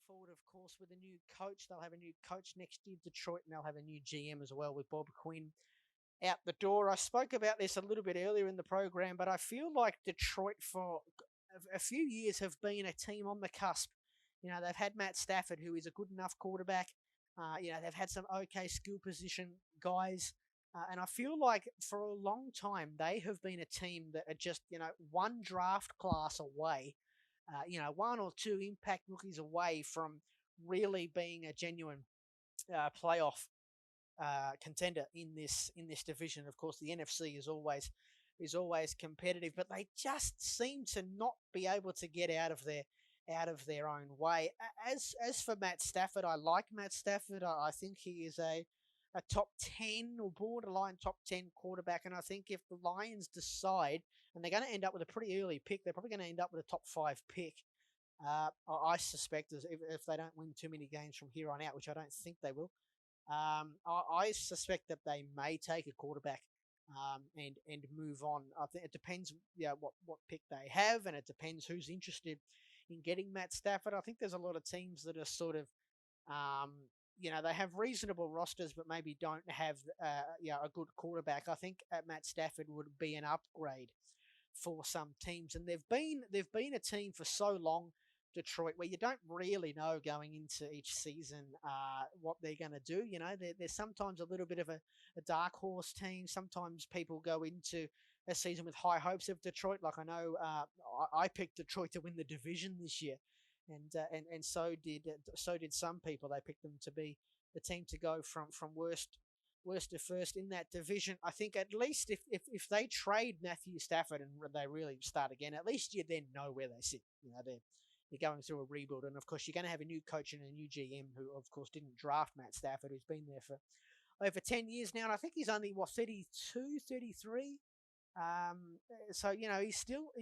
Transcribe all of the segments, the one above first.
forward, of course, with a new coach. They'll have a new coach next year, Detroit, and they'll have a new GM as well with Bob Quinn out the door. I spoke about this a little bit earlier in the program, but I feel like Detroit for a few years have been a team on the cusp. They've had Matt Stafford, who is a good enough quarterback. They've had some okay skill position guys. And I feel like for a long time, they have been a team that are just, one draft class away, one or two impact rookies away from really being a genuine playoff contender in this division. Of course, the NFC is always competitive, but they just seem to not be able to get out of their own way. As for Matt Stafford, I like Matt Stafford. I think he is a top 10 or borderline top 10 quarterback, and I think if the Lions decide, and they're going to end up with a pretty early pick, they're probably going to end up with a top 5 pick. I suspect if they don't win too many games from here on out, which I don't think they will, I suspect that they may take a quarterback and move on. I think it depends, what pick they have, and it depends who's interested in getting Matt Stafford. I think there's a lot of teams that are sort of, they have reasonable rosters, but maybe don't have, a good quarterback. I think Matt Stafford would be an upgrade for some teams, and they've been a team for so long, Detroit, where you don't really know going into each season what they're going to do. They're sometimes a little bit of a dark horse team. Sometimes people go into a season with high hopes of Detroit. Like I know I picked Detroit to win the division this year, and so did some people. They picked them to be the team to go from worst to first in that division. I think at least if they trade Matthew Stafford and they really start again, at least you then know where they sit. They're going through a rebuild, and of course you're going to have a new coach and a new GM who, of course, didn't draft Matt Stafford, who's been there for over 10 years now, and I think he's only 32, 33. So he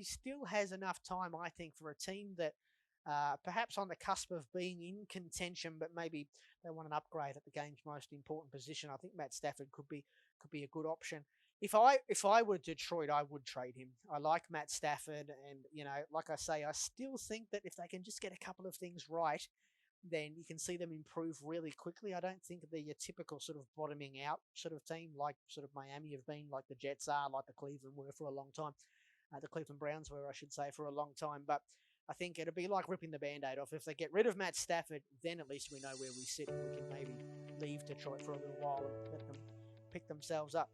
still has enough time, I think, for a team that perhaps on the cusp of being in contention, but maybe they want an upgrade at the game's most important position. I think Matt Stafford could be a good option. If I were Detroit, I would trade him. I like Matt Stafford, and like I say, I still think that if they can just get a couple of things right, then you can see them improve really quickly. I don't think they're your typical sort of bottoming out sort of team, like sort of Miami have been, like the Jets are, like the Cleveland were for a long time. The Cleveland Browns were, I should say, for a long time. But I think it'll be like ripping the Band-Aid off. If they get rid of Matt Stafford, then at least we know where we sit, and we can maybe leave Detroit for a little while and let them pick themselves up.